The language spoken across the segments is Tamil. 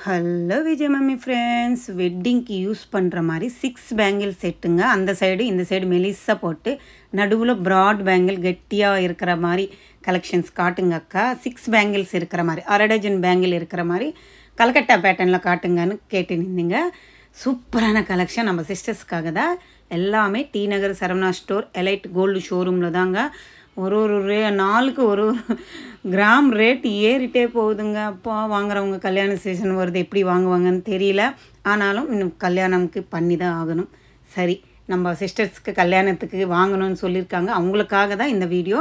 ஹலோ விஜய் மம்மி ஃப்ரெண்ட்ஸ், வெட்டிங்க்கு யூஸ் பண்ணுற மாதிரி 6 பேங்கிள் செட்டுங்க. அந்த சைடு இந்த சைடு மெலிஸாக போட்டு நடுவில் ப்ராட் பேங்கிள் கெட்டியாக இருக்கிற மாதிரி கலெக்ஷன்ஸ் காட்டுங்க அக்கா. 6 பேங்கிள்ஸ் இருக்கிற மாதிரி, அரை டஜன் பேங்கிள் இருக்கிற மாதிரி கல்கட்டா பேட்டர்னில் காட்டுங்கன்னு கேட்டு நின்றீங்க. சூப்பரான கலெக்ஷன் நம்ம சிஸ்டர்ஸ்க்காக தான். எல்லாமே டி நகர் சரவணா ஸ்டோர் எலைட் கோல்டு ஷோரூமில் தாங்க. ஒரு நாளுக்கு ஒரு கிராம் ரேட் ஏறிட்டே போகுதுங்க. அப்போ வாங்குறவங்க கல்யாண சீசன் வருது, எப்படி வாங்குவாங்கன்னு தெரியல. ஆனாலும் இன்னும் கல்யாணம்க்கு பண்ணி தான் ஆகணும். சரி, நம்ம சிஸ்டர்ஸ்க்கு கல்யாணத்துக்கு வாங்கணும்னு சொல்லியிருக்காங்க. அவங்களுக்காக தான் இந்த வீடியோ.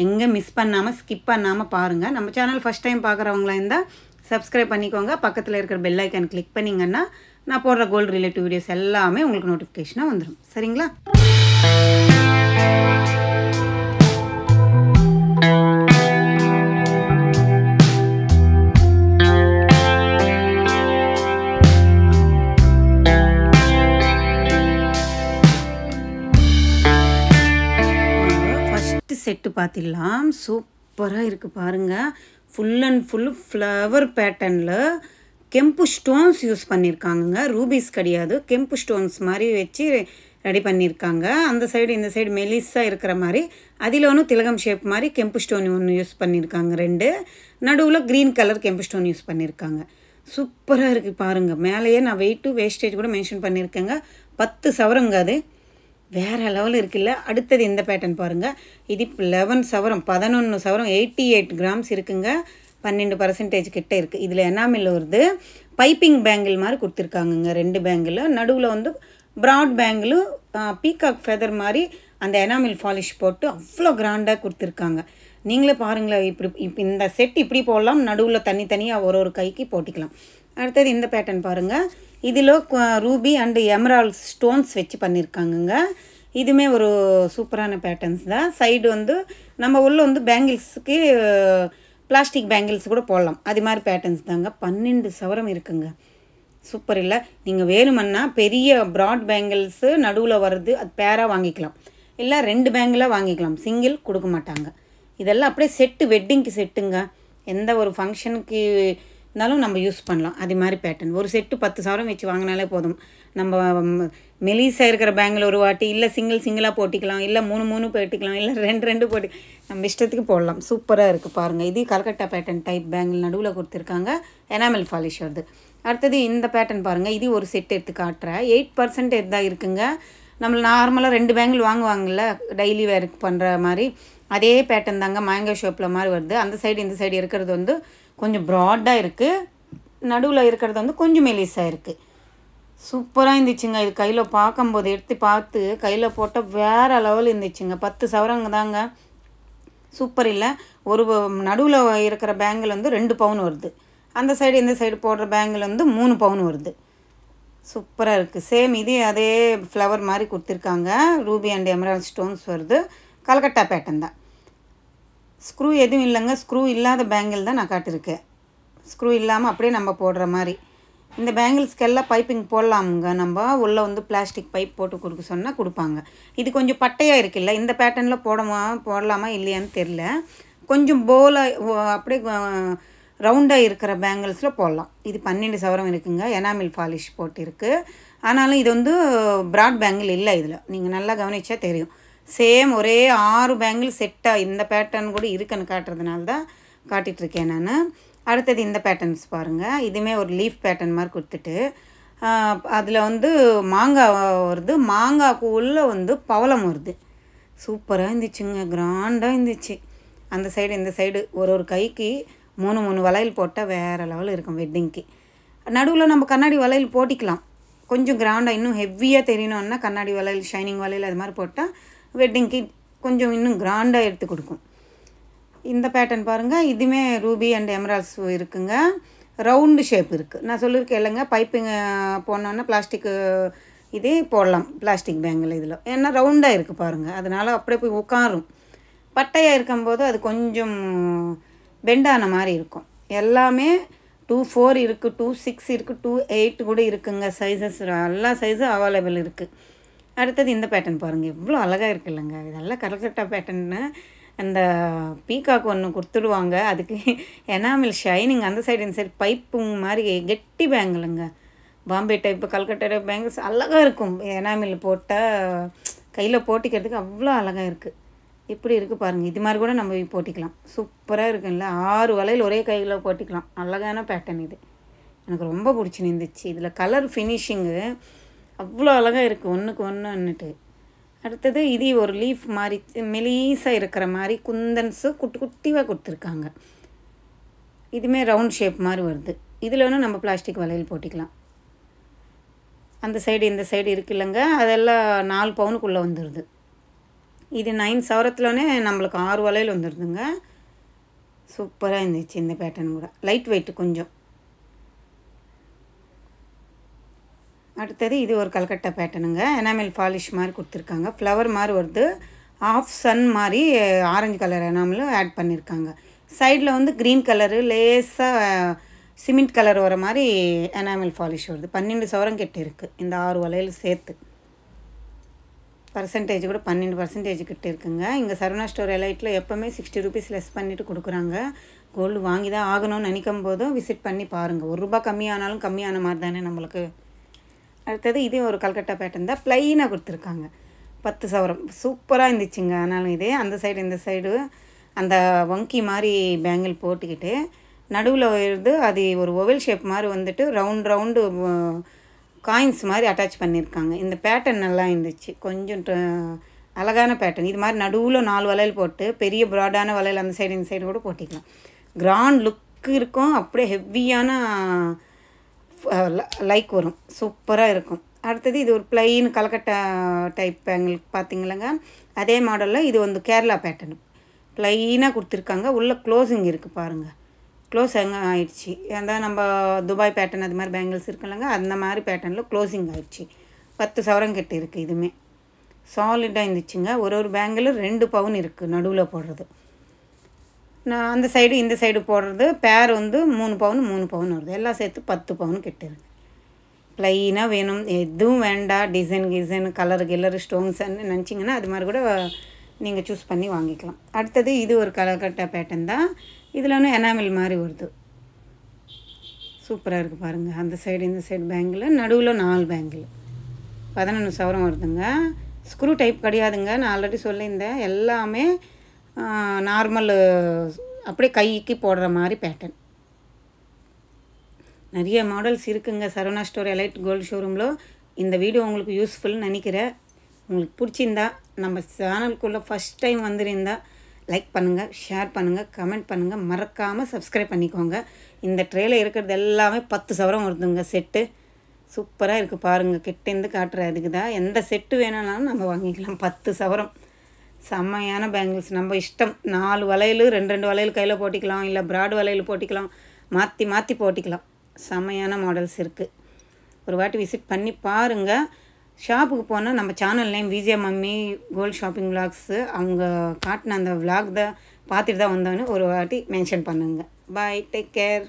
எங்கே மிஸ் பண்ணாமல் ஸ்கிப் பண்ணாமல் பாருங்கள். நம்ம சேனல் ஃபஸ்ட் டைம் பார்க்குறவங்களா இருந்தால் சப்ஸ்கிரைப் பண்ணிக்கோங்க. பக்கத்தில் இருக்கிற பெல் ஐக்கான் கிளிக் பண்ணிங்கன்னா நான் போடுற கோல்டு ரிலேட்டிவ் வீடியோஸ் எல்லாமே உங்களுக்கு நோட்டிஃபிகேஷனாக வந்துடும். சரிங்களா? செட்டு பார்த்திடலாம். சூப்பராக இருக்குது பாருங்கள். ஃபுல் அண்ட் ஃபுல் ஃப்ளவர் பேட்டர்னில் கெம்பு ஸ்டோன்ஸ் யூஸ் பண்ணியிருக்காங்க. ரூபீஸ் கிடையாது, கெம்பு ஸ்டோன்ஸ் மாதிரி வச்சு ரெடி பண்ணியிருக்காங்க. அந்த சைடு இந்த சைடு மெலிஸாக இருக்கிற மாதிரி, அதில் ஒன்று திலகம் ஷேப் மாதிரி கெம்பு ஸ்டோன் ஒன்று யூஸ் பண்ணியிருக்காங்க. 2 நடுவில் க்ரீன் கலர் கெம்பு ஸ்டோன் யூஸ் பண்ணியிருக்காங்க. சூப்பராக இருக்குது பாருங்கள். மேலேயே நான் வெயிட்டு வேஸ்டேஜ் கூட மென்ஷன் பண்ணியிருக்கேங்க. 10 சவரங்க. அது வேறு லெவல் இருக்குல்ல. அடுத்தது இந்த பேட்டர்ன் பாருங்கள். இது 11 சவரம் 11 சவரம் 88 கிராம்ஸ் இருக்குங்க. 12% கிட்ட இருக்குது. இதில் எனாமில் வருது. பைப்பிங் பேங்கிள் மாதிரி கொடுத்துருக்காங்கங்க. 2 பேங்கிள் நடுவில் வந்து ப்ராட் பேங்கிளும் பீகாக் ஃபெதர் மாதிரி அந்த எனாமில் ஃபாலிஷ் போட்டு அவ்வளோ கிராண்டாக கொடுத்துருக்காங்க. நீங்களே பாருங்களேன். இப்போ இந்த செட் இப்படி போடலாம், நடுவில் தனித்தனியாக ஒரு கைக்கு போட்டிக்கலாம். அடுத்தது இந்த பேட்டர்ன் பாருங்கள். இதில் ரூபி அண்டு எமரால்ட் ஸ்டோன்ஸ் வச்சு பண்ணியிருக்காங்கங்க. இதுவுமே ஒரு சூப்பரான பேட்டர்ன்ஸ் தான். சைடு வந்து நம்ம உள்ள வந்து பேங்கிள்ஸுக்கு பிளாஸ்டிக் பேங்கிள்ஸ் கூட போடலாம். அது மாதிரி பேட்டர்ன்ஸ் தாங்க. 12 சவரம் இருக்குங்க. சூப்பர் இல்லை? நீங்கள் வேணுமன்னா பெரிய ப்ராட் பேங்கிள்ஸு நடுவில் வருது, அது பேராக வாங்கிக்கலாம். இல்லை 2 பேங்கிளாக வாங்கிக்கலாம். சிங்கிள் கொடுக்க மாட்டாங்க. இதெல்லாம் அப்படியே செட்டு, வெட்டிங்க்கு செட்டுங்க. எந்த ஒரு ஃபங்க்ஷனுக்கு இருந்தாலும் நம்ம யூஸ் பண்ணலாம். அது மாதிரி பேட்டர்ன் ஒரு செட்டு 10 சவரம் வச்சு வாங்கினாலே போதும். நம்ம மெலிஸாக இருக்கிற பேங்கில் ஒரு வாட்டி, இல்லை சிங்கிளாக போட்டிக்கலாம், இல்லை 3 போட்டிக்கலாம், இல்லை 2 போட்டி நம்ம இஷ்டத்துக்கு போடலாம். சூப்பராக இருக்குது பாருங்கள். இது கல்கட்டா பேட்டர்ன் டைப் பேங்கில் நடுவில் கொடுத்துருக்காங்க. எனாமல் ஃபாலிஷ் வருது. அடுத்தது இந்த பேட்டர்ன் பாருங்கள். இது ஒரு செட் எடுத்து காட்டுறேன். 8% தான் இருக்குங்க. நம்ம நார்மலாக 2 பேங்கிள் வாங்குவாங்கள்ல டெய்லி வேருக்கு பண்ணுற மாதிரி, அதே பேட்டர்ன் தாங்க. மேங்கோ ஷேப்பில் மாதிரி வருது. அந்த சைடு இந்த சைடு இருக்கிறது வந்து கொஞ்சம் ப்ராடாக இருக்குது. நடுவில் இருக்கிறது வந்து கொஞ்சம் மெலிஸாக இருக்குது. சூப்பராக இருந்துச்சுங்க. இது கையில் பார்க்கும்போது எடுத்து பார்த்து கையில் போட்டால் வேறு லெவல் இருந்துச்சுங்க. 10 சவரங்க தாங்க. சூப்பர் இல்லை? ஒரு நடுவில் இருக்கிற பேங்கிள் வந்து 2 பவுன் வருது. அந்த சைடு இந்த சைடு போடுற பேங்கிள் வந்து 3 பவுன் வருது. சூப்பராக இருக்குது. சேம் இது அதே ஃப்ளவர் மாதிரி கொடுத்துருக்காங்க. ரூபி அண்ட் எமரால்ட் ஸ்டோன்ஸ் வருது. கல்கட்டா பேட்டர்ன் தான். ஸ்க்ரூ எதுவும் இல்லைங்க. ஸ்க்ரூ இல்லாத பேங்கிள் தான் நான் காட்டியிருக்கேன். ஸ்க்ரூ இல்லாமல் அப்படியே நம்ம போடுற மாதிரி. இந்த பேங்கிள்ஸ்க்கெல்லாம் பைப்பிங் போடலாமுங்க. நம்ம உள்ளே வந்து பிளாஸ்டிக் பைப் போட்டு கொடுக்க சொன்னால் கொடுப்பாங்க. இது கொஞ்சம் பட்டையாக இருக்குல்ல, இந்த பேட்டர்னில் போடலாமா இல்லையான்னு தெரில. கொஞ்சம் போலாக அப்படியே ரவுண்டாக இருக்கிற பேங்கிள்ஸில் போடலாம். இது 12 சவரம் இருக்குங்க. எனாமில் ஃபாலிஷ் போட்டு இருக்குது. ஆனாலும் இது வந்து ப்ராட் பேங்கிள் இல்லை. இதில் நீங்கள் நல்லா கவனிச்சா தெரியும். சேம் ஒரே 6 பேங்கிள் செட்டாக இந்த பேட்டர்ன் கூட இருக்குன்னு காட்டுறதுனால தான் காட்டிகிட்ருக்கேன் நான். அடுத்தது இந்த பேட்டர்ன்ஸ் பாருங்கள். இதுவுமே ஒரு லீஃப் பேட்டர்ன் மாதிரி கொடுத்துட்டு அதில் வந்து மாங்காய் வருது. மாங்காய்க்கு உள்ளே வந்து பவளம் வருது. சூப்பராக இருந்துச்சுங்க. கிராண்டாக இருந்துச்சு. அந்த சைடு இந்த சைடு ஒரு கைக்கு 3 வளையல் போட்டால் வேறு லெவல் இருக்கும் வெட்டிங்க்கு. நடுவில் நம்ம கண்ணாடி வளையல் போட்டிக்கலாம். கொஞ்சம் கிராண்டாக இன்னும் ஹெவியாக தெரியணுன்னா கண்ணாடி வளையல், ஷைனிங் வளையல் அது மாதிரி போட்டால் வெட்டிங்க்கு கொஞ்சம் இன்னும் கிராண்டாக எடுத்து கொடுக்கும். இந்த பேட்டர்ன் பாருங்கள். இதுவுமே ரூபி அண்ட் எமரால்ட்ஸ் இருக்குங்க. ரவுண்டு ஷேப் இருக்குது. நான் சொல்லியிருக்கேன் இல்லைங்க, பைப்பிங் போனோன்னா பிளாஸ்டிக்கு இதே போடலாம். பிளாஸ்டிக் பேங்கில் இதில் ஏன்னா ரவுண்டாக இருக்குது பாருங்கள். அதனால் அப்படியே போய் உட்காரும். பட்டையாக இருக்கும்போது அது கொஞ்சம் பெண்டான மாதிரி இருக்கும். எல்லாமே 2-4 இருக்குது, 2-6 இருக்குது, 2-8 கூட இருக்குங்க. சைஸஸ் எல்லா சைஸும் அவைலபிள் இருக்குது. அடுத்தது இந்த பேட்டர்ன் பாருங்கள். எவ்வளோ அழகாக இருக்குல்லங்க. இதெல்லாம் கல்கட்டா பேட்டர்னு அந்த பீகாக் ஒன்று கொடுத்துடுவாங்க. அதுக்கு எனாமல் ஷைனிங் அந்த சைடு இந்த சைடு பைப்பு மாதிரி கெட்டி பேங்கிளுங்க. Bombay type Calcutta type bangles அழகாக இருக்கும். எனாமல் போட்டால் கையில் போட்டிக்கிறதுக்கு அவ்வளோ அழகாக இருக்குது. இப்படி இருக்குது பாருங்கள். இது மாதிரி கூட நம்ம போட்டிக்கலாம். சூப்பராக இருக்குல்ல. 6 வளையல் ஒரே கையில் போட்டிக்கலாம். அழகான பேட்டர்ன் இது. எனக்கு ரொம்ப பிடிச்சிருந்துச்சு. இதில் கலர் ஃபினிஷிங்கு அவ்வளோ அழகாக இருக்குது. ஒன்றுக்கு ஒன்றுன்னுட்டு. அடுத்தது இது ஒரு லீஃப் மாதிரி மெலீஸாக இருக்கிற மாதிரி குந்தன்ஸு குட்டி குட்டியாக கொடுத்துருக்காங்க. இதுவுமே ரவுண்ட் ஷேப் மாதிரி வருது. இதில் ஒன்று நம்ம பிளாஸ்டிக் வளையல் போட்டிக்கலாம். அந்த சைடு இந்த சைடு இருக்குது இல்லைங்க, அதெல்லாம் 4 பவுனுக்குள்ளே வந்துடுது. இது 9 சவரத்துலனே நம்மளுக்கு 6 வளையல் வந்துடுதுங்க. சூப்பராக இருந்துச்சு இந்த பேட்டர்ன் கூட. லைட் வெயிட் கொஞ்சம். அடுத்தது இது ஒரு கல்கட்டா பேட்டர்னுங்க. எனாமல் பாலிஷ் மாதிரி கொடுத்துருக்காங்க. ஃப்ளவர் மாதிரி வருது. ஆஃப் சன் மாதிரி ஆரஞ்சு கலர் எனாமலும் ஆட் பண்ணியிருக்காங்க. சைடில் வந்து க்ரீன் கலரு லேஸாக சிமெண்ட் கலர் வர மாதிரி எனாமல் பாலிஷ் வருது. 12 சவரம் கிட்ட இருக்குது இந்த 6 வளையல் சேர்த்து. பர்சன்டேஜ் கூட 12% கிட்ட இருக்குங்க. இங்கே சரவணா ஸ்டோர் எலைட்டில் எப்போவுமே 60 ரூபீஸ் லெஸ் பண்ணிவிட்டு கொடுக்குறாங்க. கோல்டு வாங்கி தான் ஆகணும்னு நினைக்கும் போதும் விசிட் பண்ணி பாருங்கள். ₹1 கம்மியானாலும் கம்மியான மாதிரி தானே நம்மளுக்கு. அடுத்தது இதே ஒரு கல்கட்டா பேட்டர்ன் தான். ப்ளைனாக கொடுத்துருக்காங்க. 10 சவரம் சூப்பராக இருந்துச்சுங்க. ஆனாலும் இதே அந்த சைடு இந்த சைடு அந்த வங்கி மாதிரி பேங்கிள் போட்டுக்கிட்டு நடுவில் வருது. அது ஒரு ஓவல் ஷேப் மாதிரி வந்துட்டு ரவுண்டு காயின்ஸ் மாதிரி அட்டாச் பண்ணியிருக்காங்க. இந்த பேட்டர்ன் நல்லா இருந்துச்சு. கொஞ்சம் அழகான பேட்டர்ன். இது மாதிரி நடுவில் 4 வளையல் போட்டு பெரிய ப்ராடான வளையல் அந்த சைடு இந்த சைடு கூட போட்டிக்கலாம். கிராண்ட் லுக்கு இருக்கும். அப்படியே ஹெவியான லைக் வரும். சூப்பராக இருக்கும். அடுத்தது இது ஒரு ப்ளைன் கல்கட்டா டைப் பேங்கிள் பார்த்திங்களங்க. அதே மாடலில் இது வந்து கேரளா பேட்டர்னு ப்ளைனாக கொடுத்துருக்காங்க. உள்ள க்ளோஸிங் இருக்குது பாருங்கள். க்ளோஸ் எங்கே ஆயிடுச்சு. ஏன்னா நம்ம துபாய் பேட்டர்ன் அது மாதிரி பேங்கிள்ஸ் இருக்குல்லங்க, அந்த மாதிரி பேட்டர்னில் க்ளோஸிங் ஆயிடுச்சு. 10 சவரம் கிட்ட இருக்குது. இதுவுமே சாலிடாக இருந்துச்சுங்க. ஒரு பேங்கிள் 2 பவுன் இருக்குது நடுவில் போடுறது. நான் அந்த சைடு இந்த சைடு போடுறது பேர் வந்து 3 பவுன் வருது. எல்லாம் சேர்த்து 10 பவுன் கிட்ட இருக்குது. ப்ளைனாக வேணும், எதுவும் வேண்டாம், டிசைன் கலர் ஸ்டோன்ஸ்ன்னு நினச்சிங்கன்னா அது மாதிரி கூட நீங்கள் சூஸ் பண்ணி வாங்கிக்கலாம். அடுத்தது இது ஒரு கல்கட்டா பேட்டர்ன் தான். இதில் ஒன்று எனாமல் மாதிரி வருது. சூப்பராக இருக்குது பாருங்கள். அந்த சைடு இந்த சைடு பேங்கிள் நடுவில் 4 பேங்கிள் 11 சவரம் வருதுங்க. ஸ்க்ரூ டைப் கிடையாதுங்க. நான் ஆல்ரெடி சொல்லியிருந்தேன். எல்லாமே நார்மல் அப்படியே கைக்கு போடுற மாதிரி பேட்டர்ன். நிறைய மாடல்ஸ் இருக்குங்க சரவணா ஸ்டோர் எலைட் கோல்டு ஷோரூமில். இந்த வீடியோ உங்களுக்கு யூஸ்ஃபுல்னு நினைக்கிறேன். உங்களுக்கு பிடிச்சிருந்தா நம்ம சேனலுக்குள்ளே ஃபஸ்ட் டைம் வந்திருந்தா லைக் பண்ணுங்கள், ஷேர் பண்ணுங்கள், கமெண்ட் பண்ணுங்கள். மறக்காமல் சப்ஸ்கிரைப் பண்ணிக்கோங்க. இந்த ட்ரேயில் இருக்கிறது எல்லாமே 10 சவரம் வருதுங்க செட்டு. சூப்பராக இருக்குது பாருங்கள். கிட்டேருந்து காட்டுற அதுக்கு தான். எந்த செட்டு வேணும்னாலும் நம்ம வாங்கிக்கலாம். 10 சவரம் செம்மையான பேங்கிள்ஸ். நம்ம இஷ்டம். 4 வளையல் 2 வளையல் கையில் போட்டிக்கலாம். இல்லை ப்ராட் வளையல் போட்டிக்கலாம். மாற்றி போட்டிக்கலாம். செம்மையான மாடல்ஸ் இருக்குது. ஒரு வாட்டி விசிட் பண்ணி பாருங்கள். ஷாப்புக்கு போனால் நம்ம channel name Vijay mummy gold shopping vlogs அவங்க காட்டின அந்த விலாக் தான் பார்த்துட்டு தான் வந்தோன்னு ஒரு வாட்டி மென்ஷன் பண்ணுங்க. பாய், டேக் கேர்.